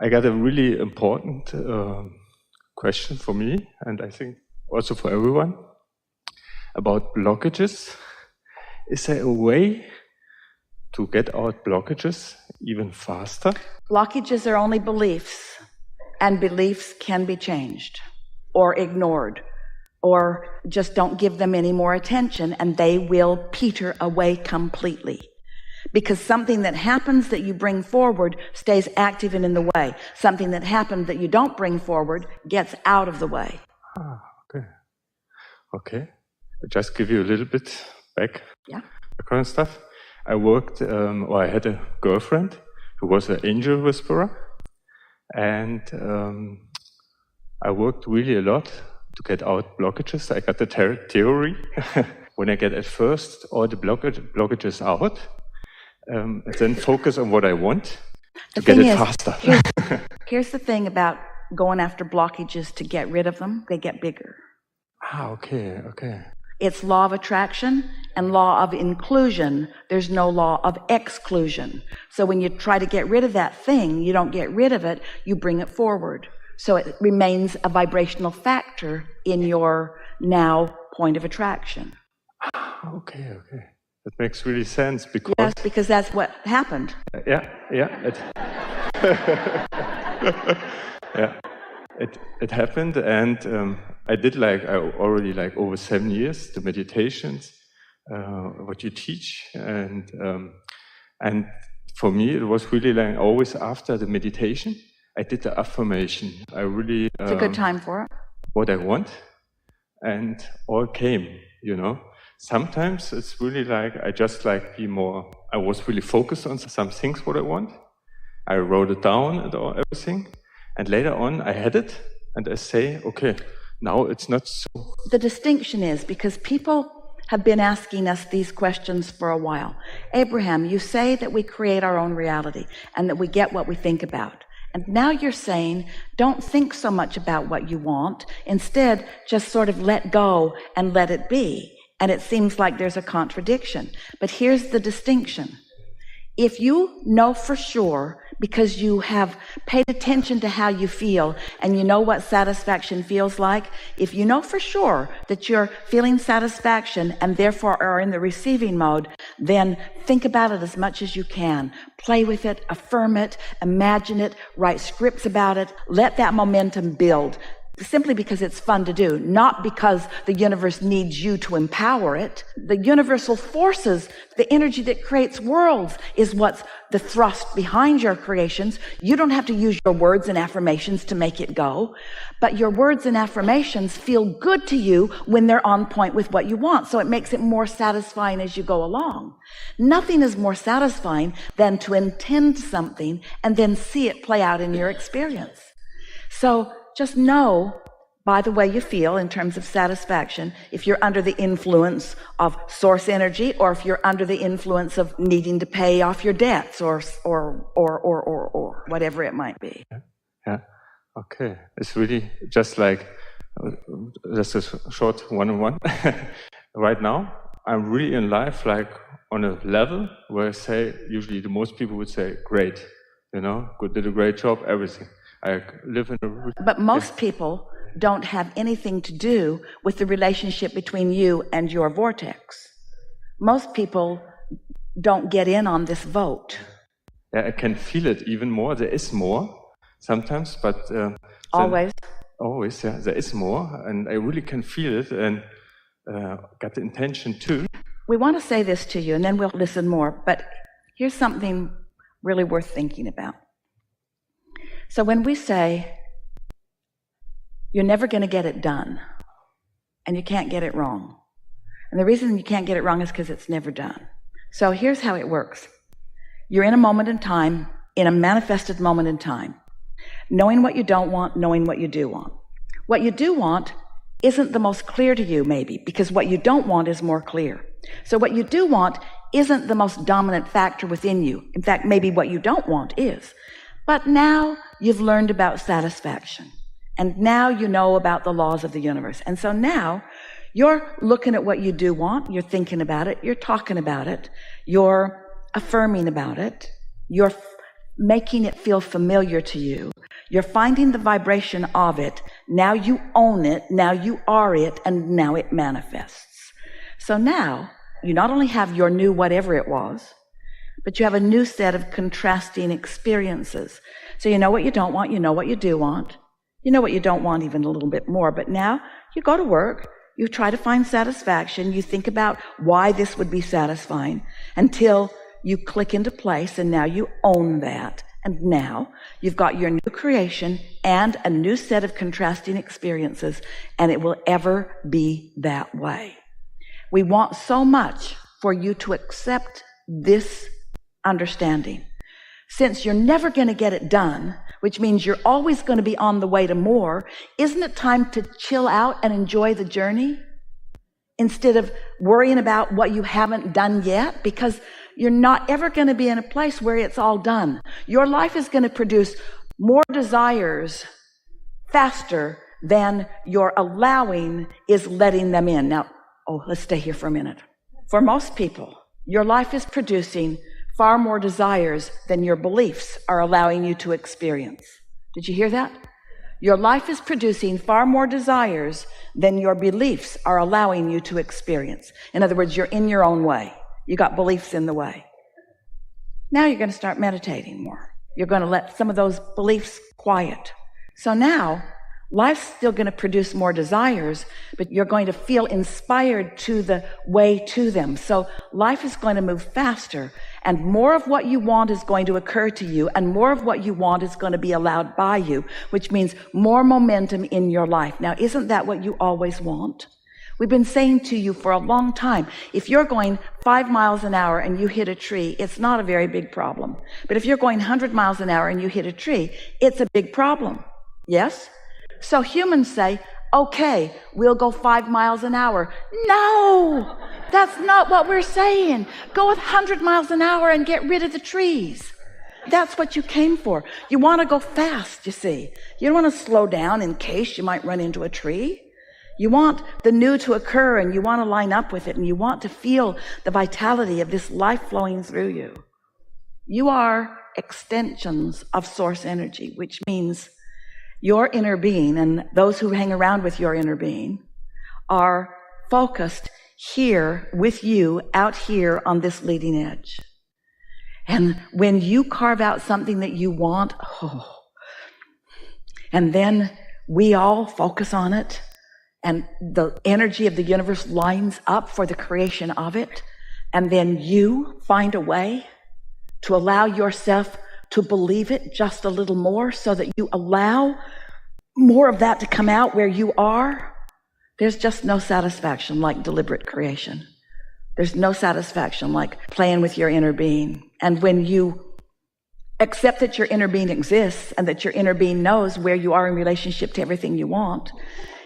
I got a really important question for me, and I think also for everyone, about blockages. Is there a way to get out blockages even faster? Blockages are only beliefs, and beliefs can be changed or ignored, or just don't give them any more attention, and they will peter away completely. Because something that happens that you bring forward stays active and in the way. Something that happened that you don't bring forward gets out of the way. Okay. I'll just give you a little bit background stuff. I worked, I had a girlfriend who was an angel whisperer, and I worked really a lot to get out blockages. I got the theory. When I get at first all the blockages out, then focus on what I want to get it faster. Here's the thing about going after blockages to get rid of them. They get bigger. Okay. It's law of attraction and law of inclusion. There's no law of exclusion. So when you try to get rid of that thing, you don't get rid of it, you bring it forward. So it remains a vibrational factor in your now point of attraction. Okay. That makes really sense because... Yes, because that's what happened. Yeah. It happened, and I did already over 7 years, the meditations, what you teach, and for me it was really always after the meditation, I did the affirmation. I really... It's a good time for it. What I want, and all came, Sometimes it's really I just be more, I was really focused on some things what I want. I wrote it down and everything. And later on I had it and I say, okay, now it's not so. The distinction is because people have been asking us these questions for a while. Abraham, you say that we create our own reality and that we get what we think about. And now you're saying, don't think so much about what you want. Instead, just sort of let go and let it be. And it seems like there's a contradiction. But here's the distinction. If you know for sure, because you have paid attention to how you feel and you know what satisfaction feels like, if you know for sure that you're feeling satisfaction and therefore are in the receiving mode, then think about it as much as you can. Play with it, affirm it, imagine it, write scripts about it, let that momentum build. Simply because it's fun to do, not because the universe needs you to empower it. The universal forces, the energy that creates worlds is what's the thrust behind your creations. You don't have to use your words and affirmations to make it go, but your words and affirmations feel good to you when they're on point with what you want. So it makes it more satisfying as you go along. Nothing is more satisfying than to intend something and then see it play out in your experience. So just know by the way you feel in terms of satisfaction, if you're under the influence of source energy or if you're under the influence of needing to pay off your debts or whatever it might be. Yeah. Okay. It's really just just a short one-on-one. Right now, I'm really in life on a level where I say, usually the most people would say, great, did a great job, everything. I live in a... But most people don't have anything to do with the relationship between you and your vortex. Most people don't get in on this vote. Yeah, I can feel it even more. There is more sometimes, but... Always, yeah. There is more, and I really can feel it, and got the intention too. We want to say this to you, and then we'll listen more, but here's something really worth thinking about. So when we say, you're never going to get it done, and you can't get it wrong. And the reason you can't get it wrong is because it's never done. So here's how it works. You're in a moment in time, in a manifested moment in time, knowing what you don't want, knowing what you do want. What you do want isn't the most clear to you, maybe, because what you don't want is more clear. So what you do want isn't the most dominant factor within you. In fact, maybe what you don't want is. But now you've learned about satisfaction. And now you know about the laws of the universe. And so now you're looking at what you do want. You're thinking about it. You're talking about it. You're affirming about it. You're making it feel familiar to you. You're finding the vibration of it. Now you own it. Now you are it. And now it manifests. So now you not only have your new whatever it was, but you have a new set of contrasting experiences. So you know what you don't want. You know what you do want. You know what you don't want even a little bit more. But now you go to work. You try to find satisfaction. You think about why this would be satisfying until you click into place, and now you own that. And now you've got your new creation and a new set of contrasting experiences, and it will ever be that way. We want so much for you to accept this understanding. Since you're never going to get it done, which means you're always going to be on the way to more, isn't it time to chill out and enjoy the journey instead of worrying about what you haven't done yet? Because you're not ever going to be in a place where it's all done. Your life is going to produce more desires faster than your allowing is letting them in. Now, let's stay here for a minute. For most people, your life is producing far more desires than your beliefs are allowing you to experience. Did you hear that? Your life is producing far more desires than your beliefs are allowing you to experience. In other words, you're in your own way. You got beliefs in the way. Now you're going to start meditating more. You're going to let some of those beliefs quiet. So now life's still going to produce more desires, but you're going to feel inspired to the way to them. So life is going to move faster, and more of what you want is going to occur to you, and more of what you want is going to be allowed by you, which means more momentum in your life. Now, isn't that what you always want? We've been saying to you for a long time, if you're going 5 miles an hour and you hit a tree, it's not a very big problem. But if you're going 100 miles an hour and you hit a tree, it's a big problem. Yes? So humans say, okay, we'll go 5 miles an hour. No, that's not what we're saying. Go with 100 miles an hour and get rid of the trees. That's what you came for. You want to go fast, you see. You don't want to slow down in case you might run into a tree. You want the new to occur, and you want to line up with it, and you want to feel the vitality of this life flowing through you. You are extensions of source energy, which means your inner being and those who hang around with your inner being are focused here with you out here on this leading edge. And when you carve out something that you want, and then we all focus on it, and the energy of the universe lines up for the creation of it, and then you find a way to allow yourself to believe it just a little more so that you allow more of that to come out where you are. There's just no satisfaction like deliberate creation. There's no satisfaction like playing with your inner being. And when you accept that your inner being exists and that your inner being knows where you are in relationship to everything you want,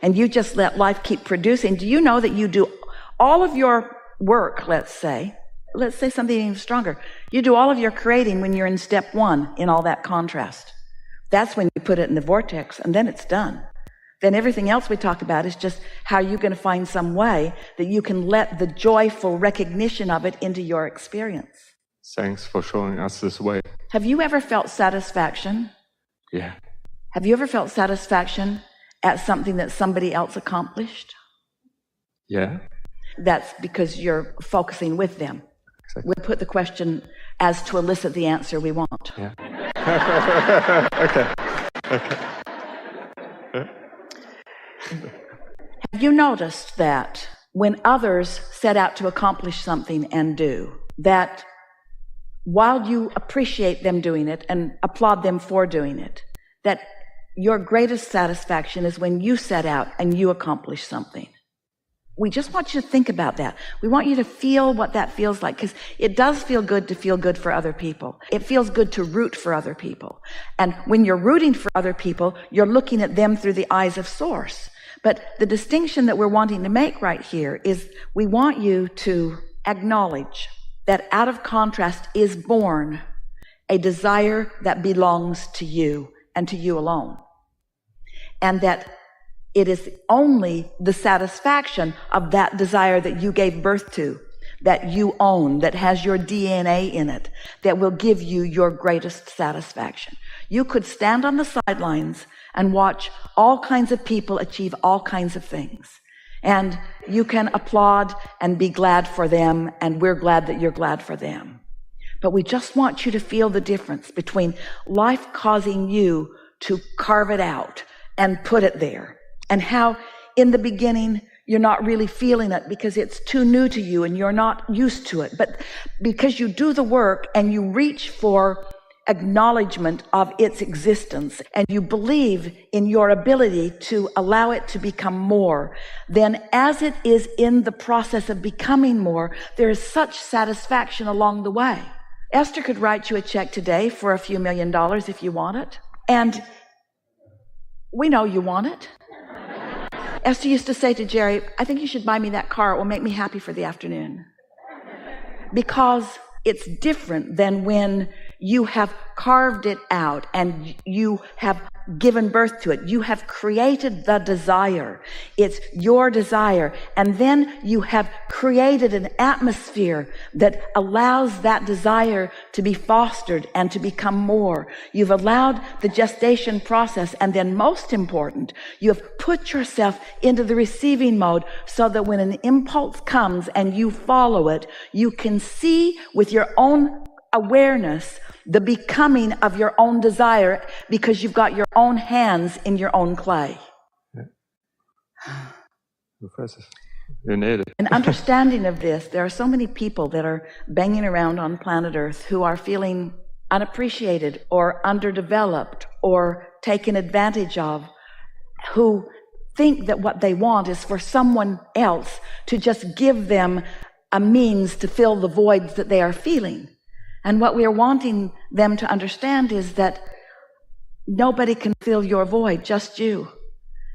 and you just let life keep producing, do you know that you do all of your work, let's say something even stronger. You do all of your creating when you're in step 1 in all that contrast. That's when you put it in the vortex, and then it's done. Then everything else we talk about is just how you're going to find some way that you can let the joyful recognition of it into your experience. Thanks for showing us this way. Have you ever felt satisfaction? Yeah. Have you ever felt satisfaction at something that somebody else accomplished? Yeah. That's because you're focusing with them. Exactly. We'll put the question as to elicit the answer we want. Yeah. Okay. Have you noticed that when others set out to accomplish something and do, that while you appreciate them doing it and applaud them for doing it, that your greatest satisfaction is when you set out and you accomplish something? We just want you to think about that. We want you to feel what that feels like, because it does feel good to feel good for other people. It feels good to root for other people. And when you're rooting for other people, you're looking at them through the eyes of source. But the distinction that we're wanting to make right here is we want you to acknowledge that out of contrast is born a desire that belongs to you and to you alone. And that it is only the satisfaction of that desire that you gave birth to that you own, that has your DNA in it, that will give you your greatest satisfaction. You could stand on the sidelines and watch all kinds of people achieve all kinds of things. And you can applaud and be glad for them, and we're glad that you're glad for them. But we just want you to feel the difference between life causing you to carve it out and put it there, and how in the beginning you're not really feeling it because it's too new to you and you're not used to it. But because you do the work and you reach for acknowledgement of its existence and you believe in your ability to allow it to become more, then as it is in the process of becoming more, there is such satisfaction along the way. Esther could write you a check today for a few $1 million if you want it. And we know you want it. Esther used to say to Jerry, I think you should buy me that car. It will make me happy for the afternoon. Because it's different than when you have carved it out and you have given birth to it. You have created the desire. It's your desire. And then you have created an atmosphere that allows that desire to be fostered and to become more. You've allowed the gestation process. And then most important, you have put yourself into the receiving mode so that when an impulse comes and you follow it, you can see with your own awareness the becoming of your own desire because you've got your own hands in your own clay. Yeah. Impressive. You nailed it. An understanding of this, there are so many people that are banging around on planet Earth who are feeling unappreciated or underdeveloped or taken advantage of, who think that what they want is for someone else to just give them a means to fill the voids that they are feeling. And what we are wanting them to understand is that nobody can fill your void, just you.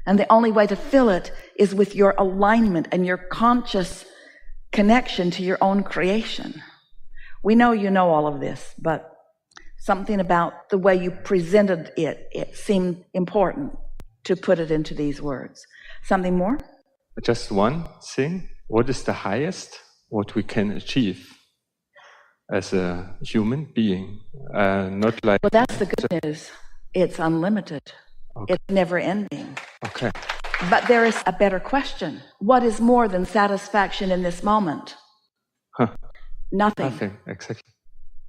And the only way to fill it is with your alignment and your conscious connection to your own creation. We know you know all of this, but something about the way you presented it seemed important to put it into these words. Something more? Just one thing. What is the highest what we can achieve as a human being? Not like... Well, that's the good news. It's unlimited. Okay. It's never ending. Okay. But there is a better question. What is more than satisfaction in this moment? Nothing. Nothing, exactly.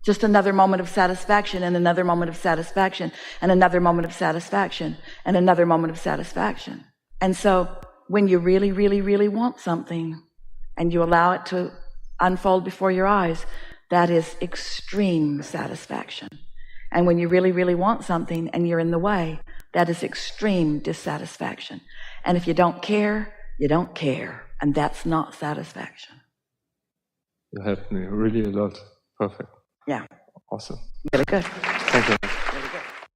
Just another moment of satisfaction and another moment of satisfaction and another moment of satisfaction and another moment of satisfaction. And so when you really, really, really want something and you allow it to unfold before your eyes, that is extreme satisfaction. And when you really, really want something and you're in the way, that is extreme dissatisfaction. And if you don't care, you don't care. And that's not satisfaction. You helped me really a lot. Perfect. Yeah. Awesome. Really good. Thank you.